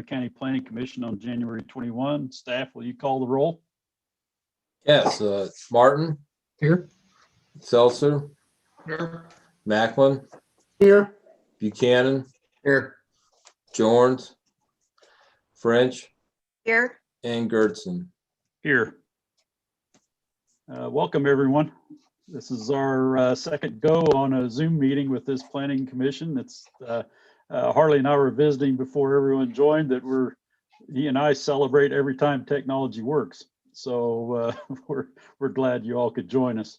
County Planning Commission on January 21. Staff, will you call the roll? Yes, Martin, Here. Seltzer, Here. Macklin, Here. Buchanan, Here. Jorns, French, Here. and Gertson. Here. Welcome, everyone. This is our second go on a Zoom meeting with this Planning Commission. It's Harley and I were visiting before everyone joined that he and I celebrate every time technology works. So we're glad you all could join us.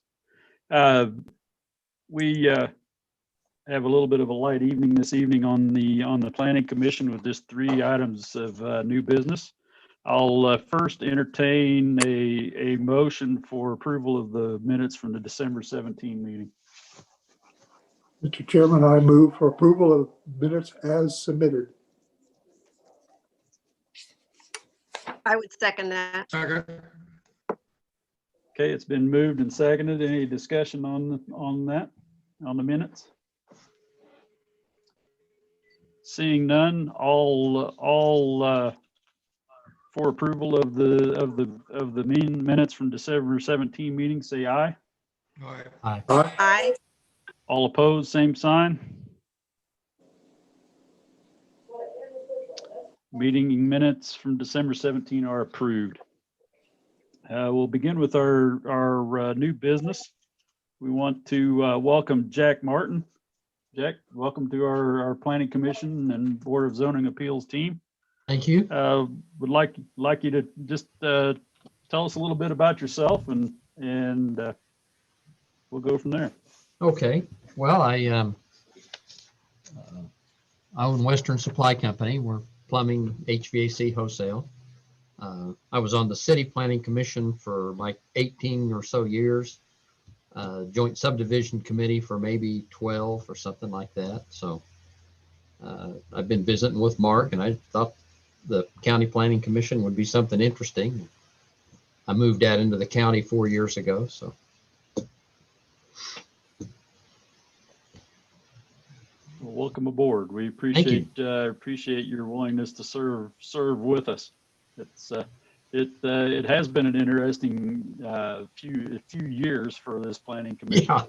We have a little bit of a light evening this evening on the Planning Commission with just 3 items of new business. I'll first entertain a motion for approval of the minutes from the December 17 meeting. Mr. Chairman, I move for approval of minutes as submitted. I would second that. Okay, it's been moved and seconded. Any discussion on that, on the minutes? Seeing none, all for approval of the minutes from December 17 meeting, say aye. Aye. Aye. All opposed, same sign. Meeting minutes from December 17 are approved. We'll begin with our new business. We want to welcome Jack Martin. Jack, welcome to our Planning Commission and Board of Zoning Appeals team. Thank you. Would like you to just tell us a little bit about yourself and we'll go from there. Okay. Well, I own Western Supply Company. We're plumbing, HVAC wholesale. I was on the City Planning Commission for like 18 or so years. Joint Subdivision Committee for maybe 12 or something like that. So I've been visiting with Mark, and I thought the County Planning Commission would be something interesting. I moved out into the county 4 years ago. So Well, welcome aboard. We appreciate your willingness to serve with us. It has been an interesting few years for this Planning Commission. yeah.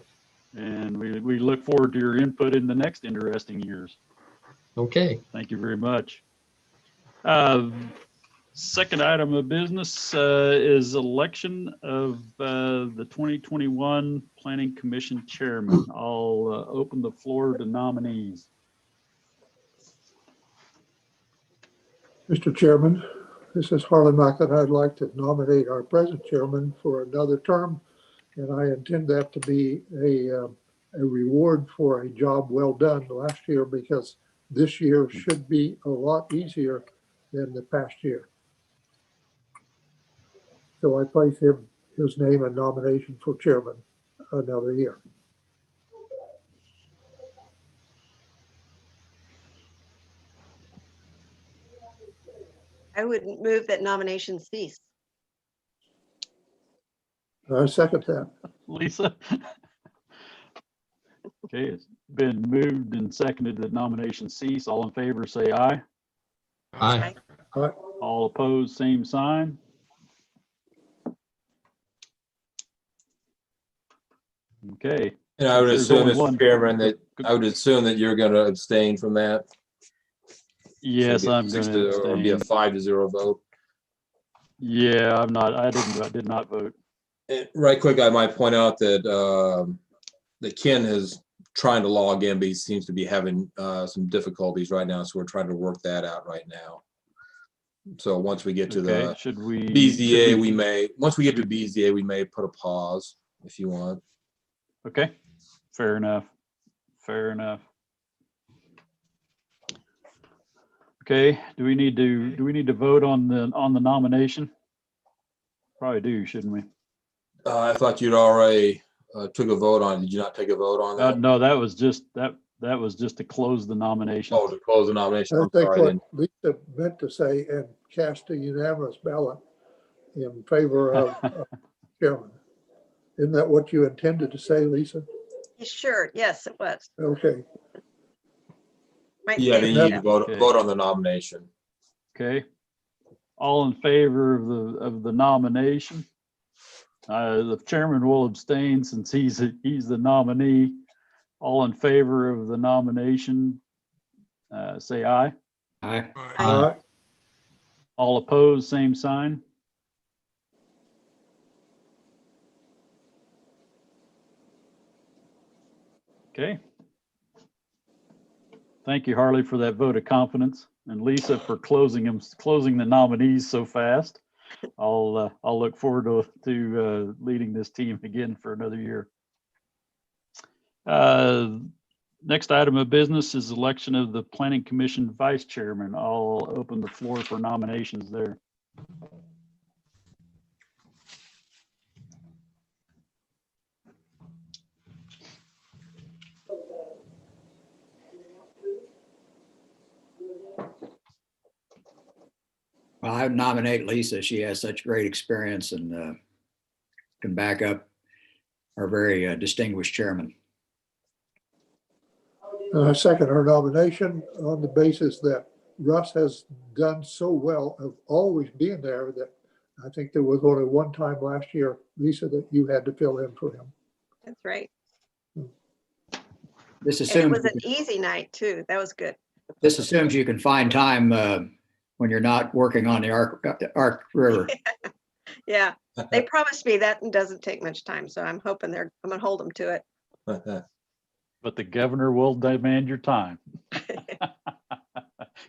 And we look forward to your input in the next interesting years. Okay. Thank you very much. Second item of business is election of the 2021 Planning Commission Chairman. I'll open the floor to nominees. Mr. Chairman, this is Harley Macklin. I'd like to nominate our present chairman for another term, and I intend that to be a reward for a job well done last year, because this year should be a lot easier than the past year. So I place his name in nomination for chairman another year. I would move that nomination cease. I second that. Lisa? Okay, it's been moved and seconded that nomination cease. All in favor, say aye. Aye. All opposed, same sign. Okay. And I would There's assume, only Mr. one. Chairman, that you're going to abstain from that. Yes, So I'm going to Or be a abstain. 5-0 vote. Yeah, I'm not. I did not vote. And right quick, I might point out that Ken is trying to log in, but he seems to be having some difficulties right now. So we're trying to work that out right now. So once we get to Okay, the should we? BZA, once we get to BZA, we may put a pause if you want. Okay, fair enough. Fair enough. Okay, do we need to vote on the nomination? Probably do, shouldn't we? I thought you'd already took a vote on it. Did you not take a vote on that? No, that was just to close the nomination. Oh, to close the nomination. I I'm think sorry. what Lisa meant to say, and cast a unanimous ballot in favor of chairman. Isn't that what you intended to say, Lisa? Sure, yes, it was. Okay. Might Yeah, say then that. you need to vote on the nomination. Okay. All in favor of the nomination? The chairman will abstain since he's the nominee. All in favor of the nomination, say aye. Aye. Aye. All opposed, same sign. Okay. Thank you, Harley, for that vote of confidence, and Lisa for closing the nominees so fast. I'll look forward to leading this team again for another year. Next item of business is election of the Planning Commission Vice Chairman. I'll open the floor for nominations there. Well, I would nominate Lisa. She has such great experience and can back up our very distinguished chairman. And I second her nomination on the basis that Russ has done so well of always being there that I think there was only one time last year, Lisa, that you had to fill in for him. That's right. This And it assumes, was an easy night too. That was good. this assumes you can find time when you're not working on the Ark River. Yeah, they promised me that doesn't take much time, so I'm hoping I'm gonna hold them to it. But the governor will demand your time.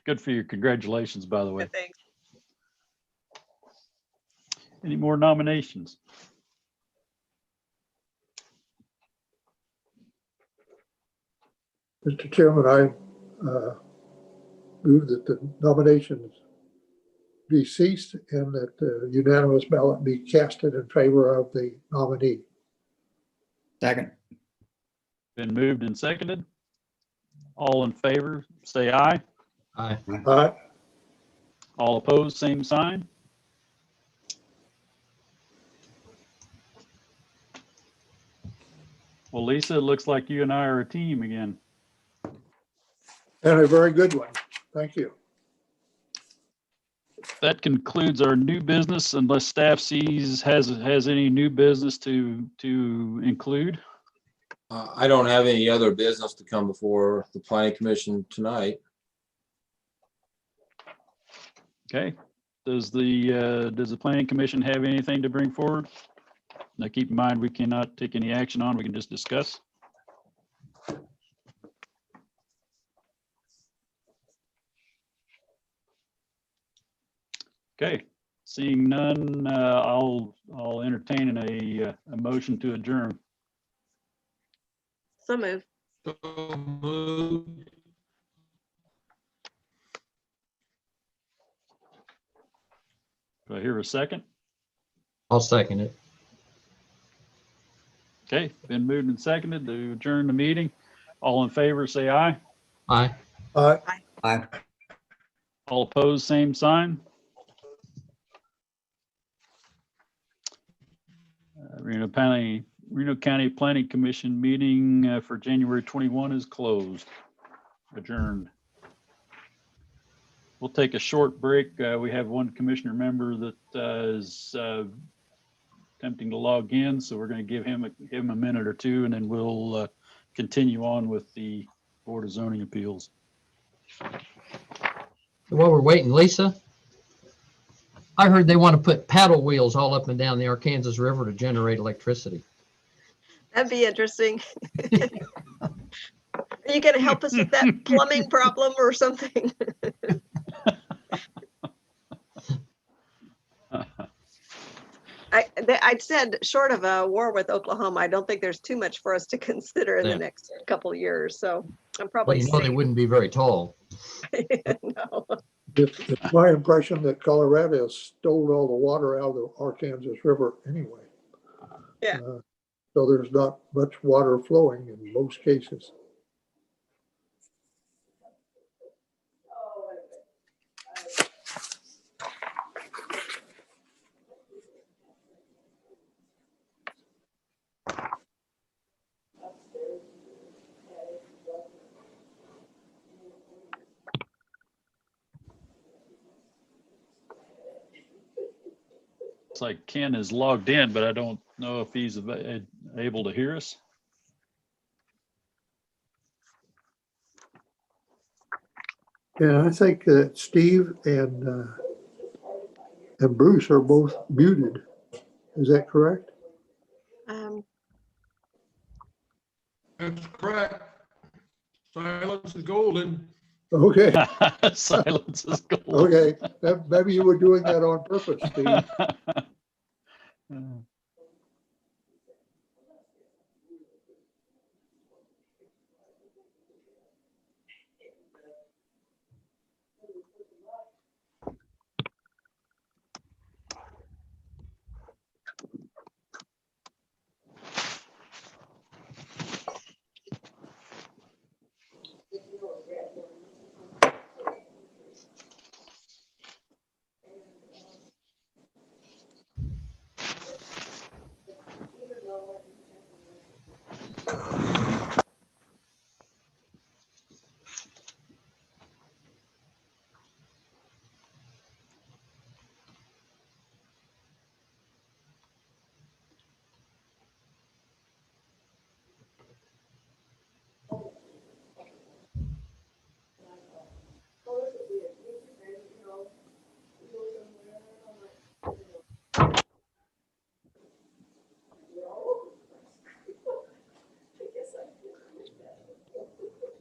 Good for you. Congratulations, by the way. Thanks. Any more nominations? Mr. Chairman, I move that the nominations be ceased and that the unanimous ballot be casted in favor of the nominee. Second. Been moved and seconded. All in favor, say aye. Aye. Aye. All opposed, same sign. Well, Lisa, it looks like you and I are a team again. And a very good one. Thank you. That concludes our new business unless staff has any new business to include. I don't have any other business to come before the planning commission tonight. Okay. Does the planning commission have anything to bring forward? Now, keep in mind, we cannot take any action on, we can just discuss. Okay, seeing none, I'll entertain a motion to adjourn. So move. Do I hear a second? I'll second it. Okay, been moved and seconded to adjourn the meeting. All in favor, say aye. Aye. Aye. Aye. All opposed, same sign. Reno County Planning Commission meeting for January 21 is closed, adjourned. We'll take a short break. We have one commissioner member that is attempting to log in, so we're going to give him a minute or two, and then we'll continue on with the Board of Zoning Appeals. While we're waiting, Lisa, I heard they want to put paddle wheels all up and down the Arkansas River to generate electricity. That'd be interesting. Are you gonna help us with that plumbing problem or something? I said, short of a war with Oklahoma, I don't think there's too much for us to consider in Yeah. the next couple of years. So I'm Well, probably you know, they safe. wouldn't be very tall. No. It's my impression that Colorado has stole all the water out of the Arkansas River anyway. Yeah. So there's not much water flowing in most cases. Looks like Ken is logged in, but I don't know if he's able to hear us. Yeah, I think that Steve and Bruce are both muted. Is that correct? That's correct. Silence is golden. Okay, Silence is gold. okay. Maybe you were doing that on purpose, Steve.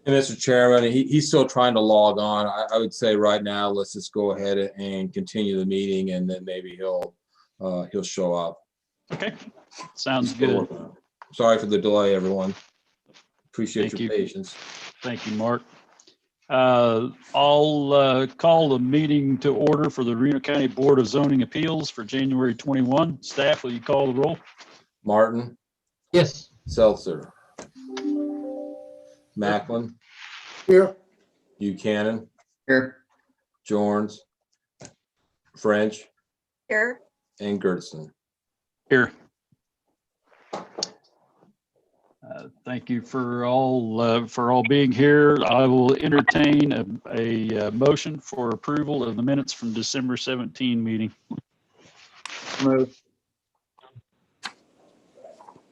And Mr. Chairman, he's still trying to log on. I would say right now, let's just go ahead and continue the meeting, and then maybe he'll show up. Okay, sounds He's still good. working on it. Sorry for the delay, everyone. Appreciate Thank your you. patience. Thank you, Mark. I'll call the meeting to order for the Reno County Board of Zoning Appeals for January 21. Staff, will you call the roll? Martin, Yes. Seltzer, Macklin, Here, Buchanan, Here. Jorns, French, Here, and Gertson. Here. Thank you for all being here. I will entertain a motion for approval of the minutes from December 17 meeting. Move.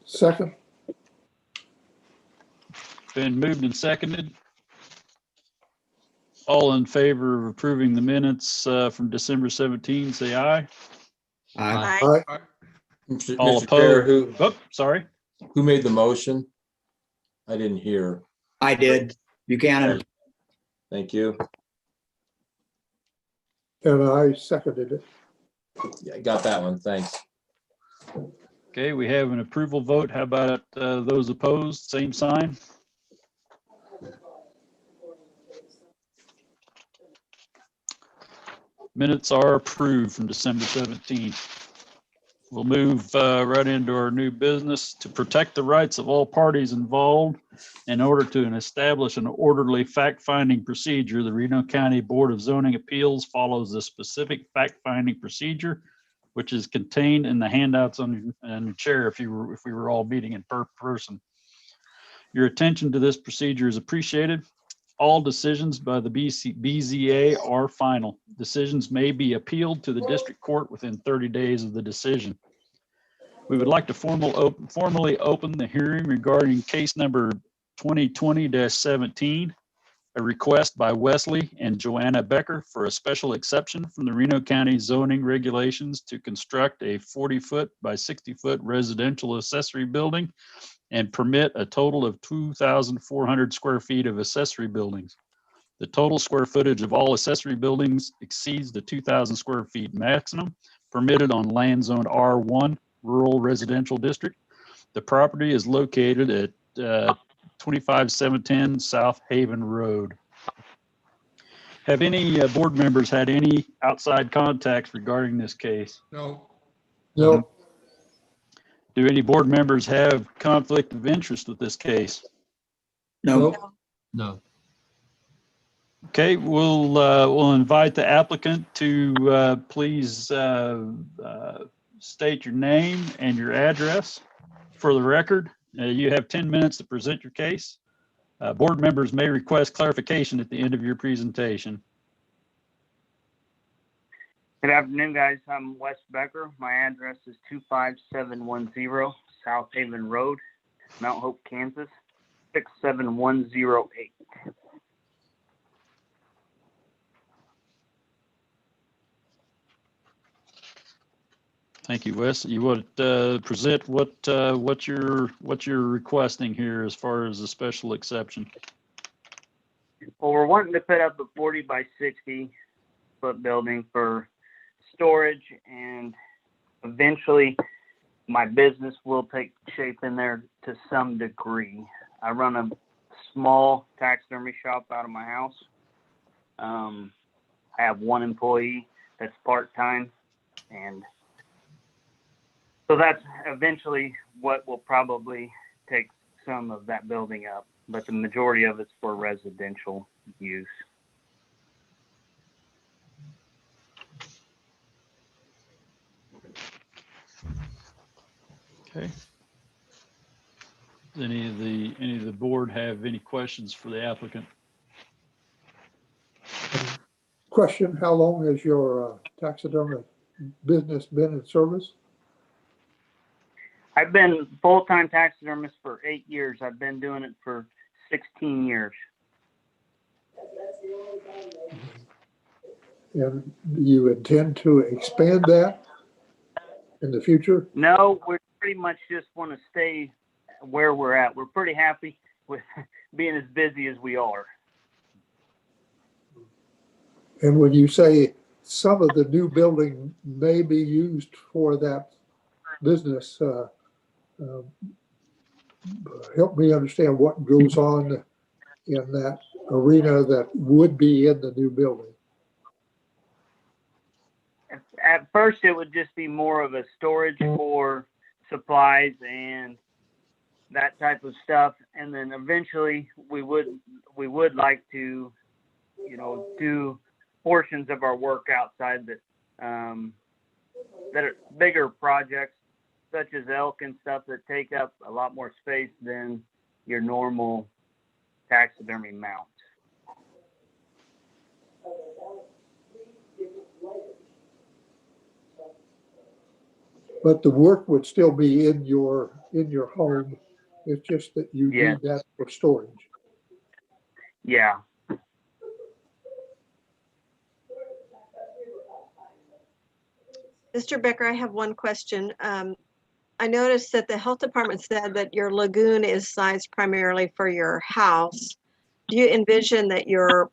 second, Been moved and seconded. All in favor of approving the minutes from December 17, say aye. Aye. aye. Mr. All Mr. Chair, opposed. Oh, sorry. who made the motion? I didn't hear. I did. Buchanan. Thank you. and I seconded it. Yeah, I got that one. Thanks. Okay, we have an approval vote. How about those opposed? Same sign. Minutes are approved from December 17th. We'll move right into our new business. To protect the rights of all parties involved in order to establish an orderly fact-finding procedure, the Reno County Board of Zoning Appeals follows the specific fact-finding procedure, which is contained in the handouts on your chair if we were all meeting in person. Your attention to this procedure is appreciated. All decisions by the BZA are final. Decisions may be appealed to the district court within 30 days of the decision. We would like to formally open the hearing regarding case number 2020-17, a request by Wesley and Joanna Becker for a special exception from the Reno County zoning regulations to construct a 40-foot by 60-foot residential accessory building and permit a total of 2,400 square feet of accessory buildings. The total square footage of all accessory buildings exceeds the 2,000 square feet maximum permitted on land zone R1 rural residential district. The property is located at 25710 South Haven Road. Have any board members had any outside contacts regarding this case? No, No, Do any board members have conflict of interest with this case? No. No. Okay, we'll invite the applicant to please state your name and your address for the record. You have 10 minutes to present your case. Board members may request clarification at the end of your presentation. Good afternoon, guys. I'm Wes Becker. My address is 25710 South Haven Road, Mount Hope, Kansas, 67108. Thank you, Wes. You would present what you're requesting here as far as a special exception. Well, we're wanting to put up a 40 by 60 foot building for storage, and eventually my business will take shape in there to some degree. I run a small taxidermy shop out of my house. I have one employee that's part-time, and so that's eventually what will probably take some of that building up, but the majority of it's for residential use. Okay. Does any of the board have any questions for the applicant? Question, how long has your taxidermy business been in service? I've been full-time taxidermist for 8 years. I've been doing it for 16 years. And do you intend to expand that in the future? No, we pretty much just want to stay where we're at. We're pretty happy with being as busy as we are. And when you say some of the new building may be used for that business, help me understand what goes on in that arena that would be in the new building. At first, it would just be more of a storage for supplies and that type of stuff, and then eventually we would like to, do portions of our work outside that that are bigger projects, such as elk and stuff that take up a lot more space than your normal taxidermy mount. But the work would still be in your home. It's just that you Yeah. need that for storage. Yeah. Mr. Becker, I have one question. I noticed that the health department said that your lagoon is sized primarily for your house. Do you envision that your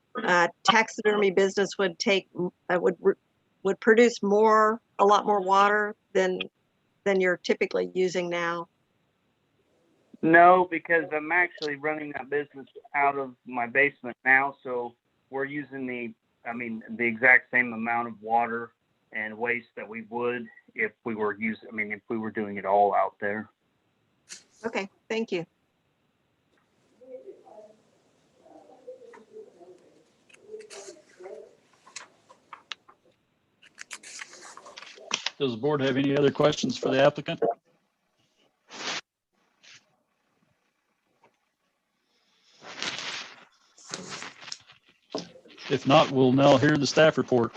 taxidermy business would produce a lot more water than you're typically using now? No, because I'm actually running that business out of my basement now, so we're using the exact same amount of water and waste that we would if we were doing it all out there. Okay, thank you. Does the board have any other questions for the applicant? If not, we'll now hear the staff report.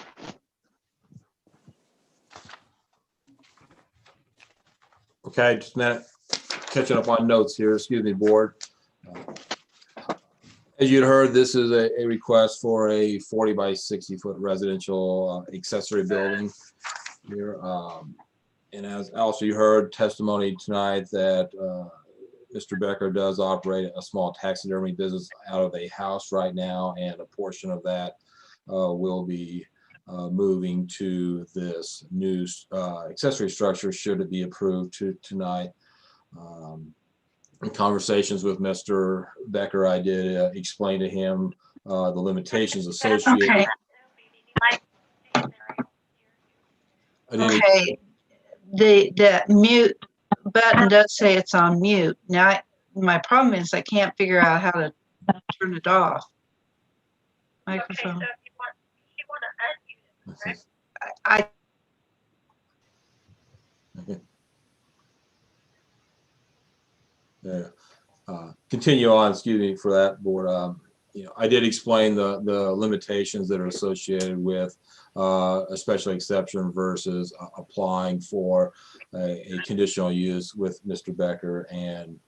Okay, just a minute, catching up on notes here, excuse me, board. As you'd heard, this is a request for a 40 by 60 foot residential accessory building here. And as also you heard testimony tonight that Mr. Becker does operate a small taxidermy business out of a house right now, and a portion of that will be moving to this new accessory structure should it be approved tonight. In conversations with Mr. Becker, I did explain to him the limitations associated. Okay, the mute button does say it's on mute. Now, my problem is I can't figure out how to turn it off. Microphone. Okay, so if you want to unmute it, correct? I Okay. Yeah. Continue on, excuse me for that, board. I did explain the limitations that are associated with a special exception versus applying for a conditional use with Mr. Becker, and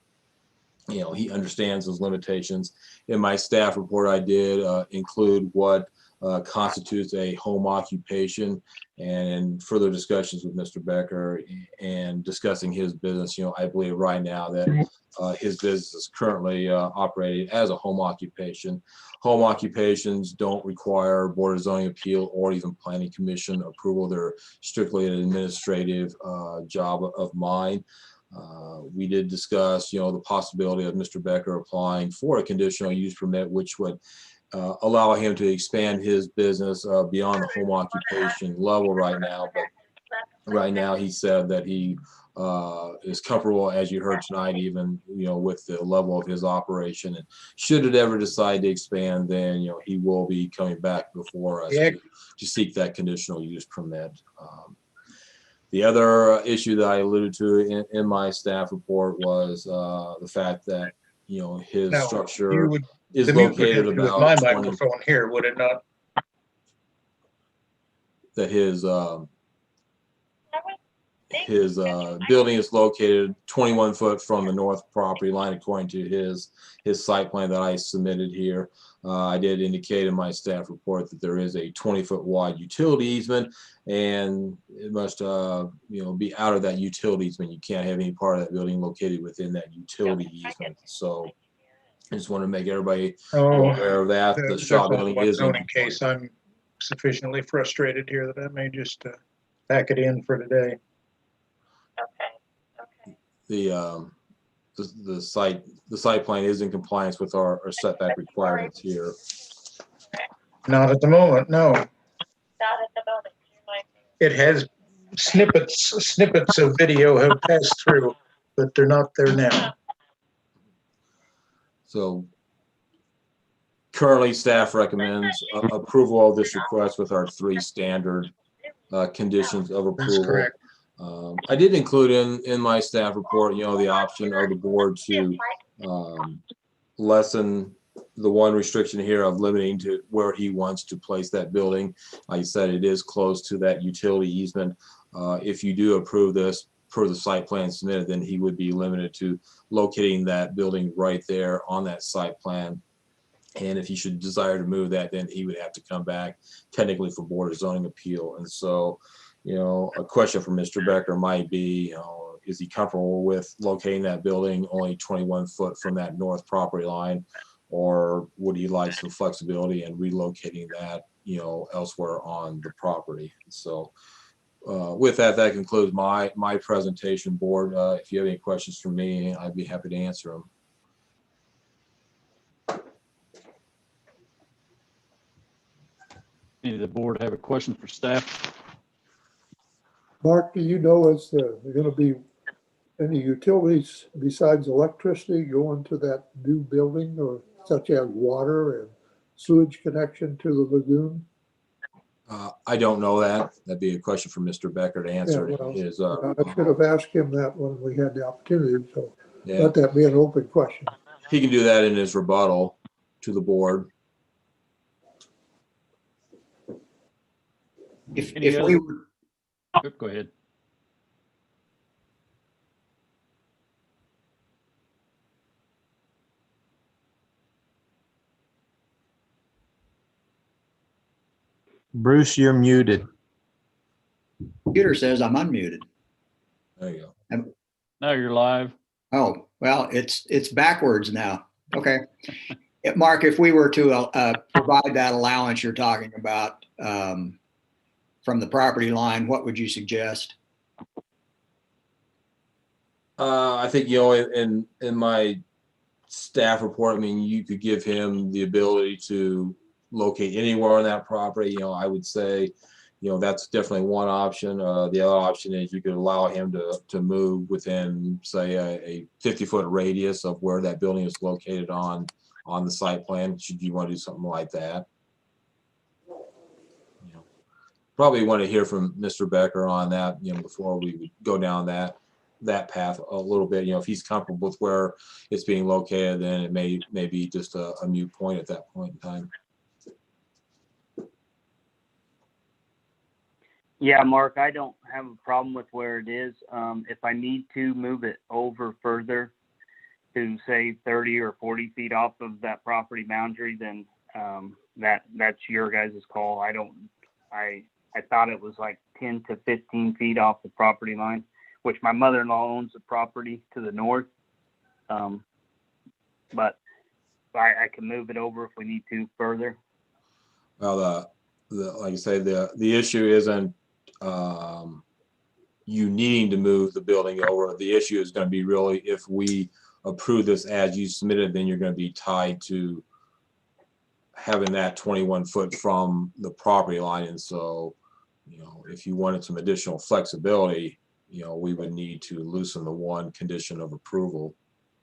he understands those limitations. In my staff report, I did include what constitutes a home occupation, and in further discussions with Mr. Becker and discussing his business, I believe right now that his business is currently operated as a home occupation. Home occupations don't require Board of Zoning Appeal or even Planning Commission approval. They're strictly an administrative job of mine. We did discuss, the possibility of Mr. Becker applying for a conditional use permit, which would allow him to expand his business beyond the home occupation level right now. But right now, he said that he is comfortable, as you heard tonight, even with the level of his operation. And should it ever decide to expand, then he will be coming back before us to seek that conditional use permit. The other issue that I alluded to in my staff report was the fact that his Now, structure is the mute would located have to do with about my 20, microphone here, would it not? that his building is located 21 foot from the north property line according to his site plan that I submitted here. I did indicate in my staff report that there is a 20-foot wide utility easement, and it must be out of that utility easement. You can't have any part of that building located within that utility easement. So I just want to make everybody aware of that. The There's shop only building one is in zoning case. I'm sufficiently frustrated here that I may just pack it in for today. the site plan is in compliance with our setback requirements here. Not at the moment, no. Not at the moment. It has snippets of video have passed through, but they're not there now. So currently, staff recommends approval of this request with our 3 standard conditions of That's approval. correct. I did include in my staff report, the option of the board to lessen the one restriction here of limiting to where he wants to place that building. Like I said, it is close to that utility easement. If you do approve this per the site plan submitted, then he would be limited to locating that building right there on that site plan. And if he should desire to move that, then he would have to come back technically for Board of Zoning Appeal. And so, a question for Mr. Becker might be, is he comfortable with locating that building only 21 foot from that north property line? Or would he like some flexibility in relocating that, elsewhere on the property? So with that, that concludes my presentation, board. If you have any questions for me, I'd be happy to answer them. Any of the board have a question for staff? Mark, do you know, is there going to be any utilities besides electricity going to that new building, or such as water and sewage connection to the lagoon? I don't know that. That'd be a question for Mr. Becker to answer. Yeah, well, His, I should have asked him that when we had the opportunity, so yeah, let that be an open question. he can do that in his rebuttal to the board. If Any we other- were, Go ahead. Bruce, you're muted. computer says I'm unmuted. There you go. Now you're live. Oh, well, it's backwards now. Okay. Mark, if we were to provide that allowance you're talking about from the property line, what would you suggest? I think, in my staff report, I mean, you could give him the ability to locate anywhere on that property. I would say, that's definitely one option. The other option is you could allow him to move within, say, a 50-foot radius of where that building is located on the site plan, should you want to do something like that. Probably want to hear from Mr. Becker on that, before we would go down that that path a little bit. If he's comfortable with where it's being located, then it may be just a moot point at that point in time. Yeah, Mark, I don't have a problem with where it is. If I need to move it over further to say 30 or 40 feet off of that property boundary, then that's your guys' call. I thought it was like 10 to 15 feet off the property line, which my mother-in-law owns the property to the north. But I can move it over if we need to further. Well, like I say, the issue isn't you needing to move the building over. The issue is going to be really if we approve this as you submitted, then you're going to be tied to having that 21 foot from the property line. And so, if you wanted some additional flexibility, we would need to loosen the one condition of approval,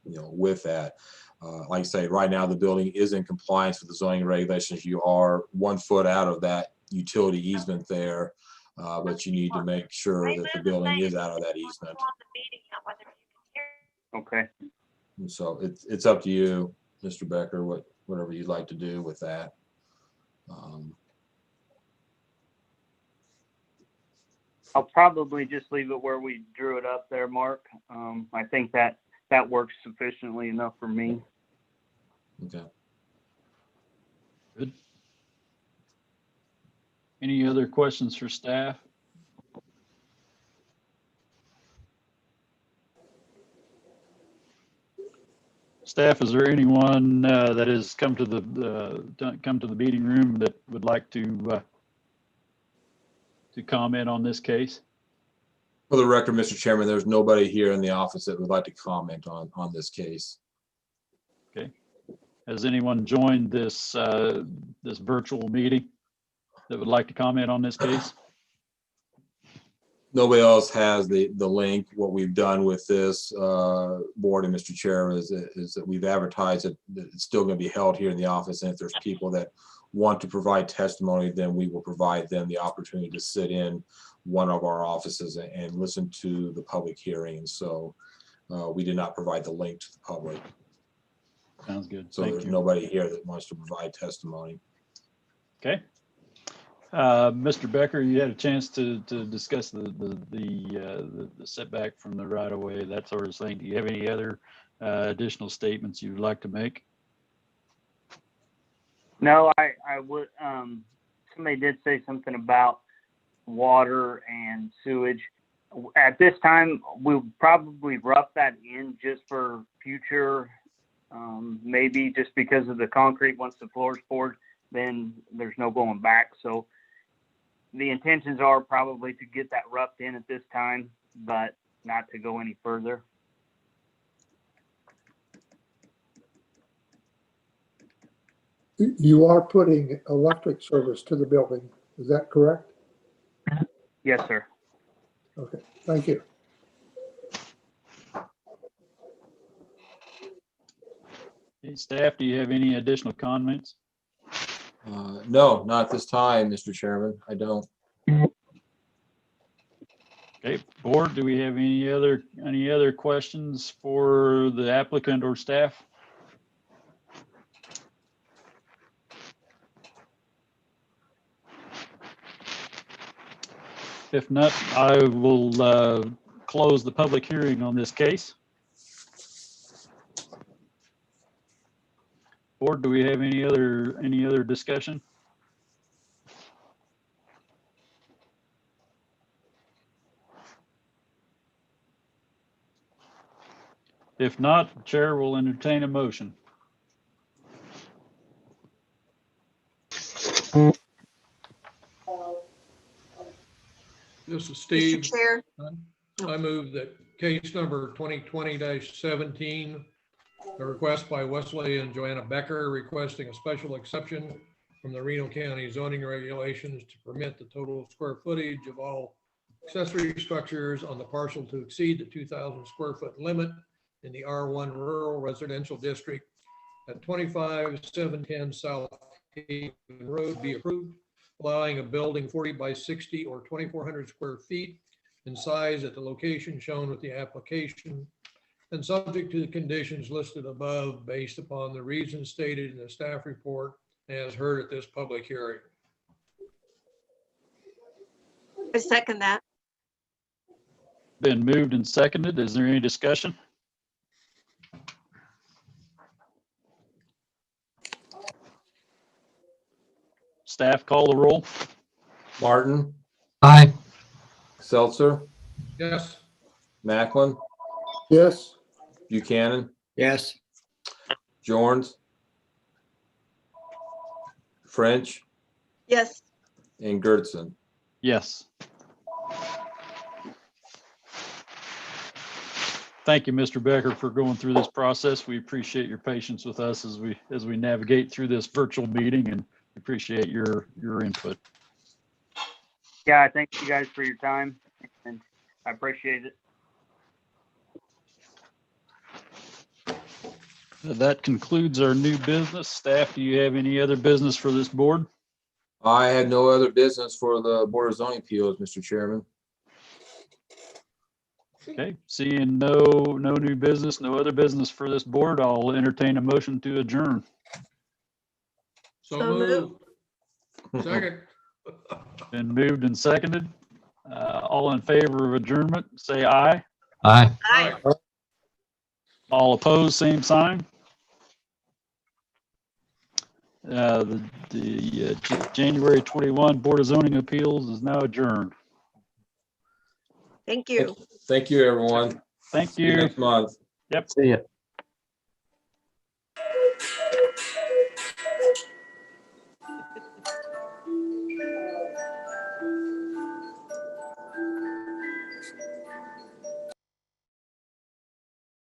with that. Like I say, right now the building is in compliance with the zoning regulations. You are 1 foot out of that utility easement there, but you need to make sure that the building is out of that easement. Okay. And so it's up to you, Mr. Becker, whatever you'd like to do with that. I'll probably just leave it where we drew it up there, Mark. I think that works sufficiently enough for me. Okay. Good. Any other questions for staff? Staff, is there anyone that has come to the meeting room that would like to comment on this case? For the record, Mr. Chairman, there's nobody here in the office that would like to comment on this case. Okay. Has anyone joined this this virtual meeting that would like to comment on this case? Nobody else has the link. What we've done with this board and Mr. Chair is that we've advertised that it's still going to be held here in the office. And if there's people that want to provide testimony, then we will provide them the opportunity to sit in one of our offices and listen to the public hearing. So we did not provide the link to the public. Sounds good. So there's nobody here that wants to provide testimony. Okay. Mr. Becker, you had a chance to discuss the setback from the right of way, that sort of thing. Do you have any other additional statements you'd like to make? No, I would. Somebody did say something about water and sewage. At this time, we'll probably rough that in just for future. Maybe just because of the concrete, once the floor is poured, then there's no going back. So the intentions are probably to get that roughed in at this time, but not to go any further. You are putting electric service to the building, is that correct? Yes, sir. Okay, thank you. Hey, staff, do you have any additional comments? No, not at this time, Mr. Chairman. I don't. Okay, board, do we have any other questions for the applicant or staff? If not, I will close the public hearing on this case. Board, do we have any other discussion? If not, the chair will entertain a motion. This is Steve. Mr. Chair, I move that case number 2020-17, a request by Wesley and Joanna Becker requesting a special exception from the Reno County zoning regulations to permit the total square footage of all accessory structures on the parcel to exceed the 2,000 square foot limit in the R1 Rural Residential District at 25710 South Haven Road be approved, allowing a building 40 by 60 or 2,400 square feet in size at the location shown with the application and subject to the conditions listed above based upon the reasons stated in the staff report as heard at this public hearing. I second that. Been moved and seconded. Is there any discussion? Staff, call the roll. Martin, Aye. Seltzer, Yes, Macklin, Yes, Buchanan, Yes, Jorns, French, Yes, and Gertson. Yes. Thank you, Mr. Becker, for going through this process. We appreciate your patience with us as we navigate through this virtual meeting, and appreciate your input. Yeah, I thank you guys for your time, and I appreciate it. That concludes our new business. Staff, do you have any other business for this board? I had no other business for the Board of Zoning Appeals, Mr. Chairman. Okay, seeing no new business, no other business for this board, I'll entertain a motion to adjourn. so So moved. Second. Been moved and seconded. All in favor of adjournment, say aye. Aye. Aye. All opposed, same sign. The January 21 Board of Zoning Appeals is now adjourned. thank you. Thank you, everyone. Thank See you you. next month. See ya.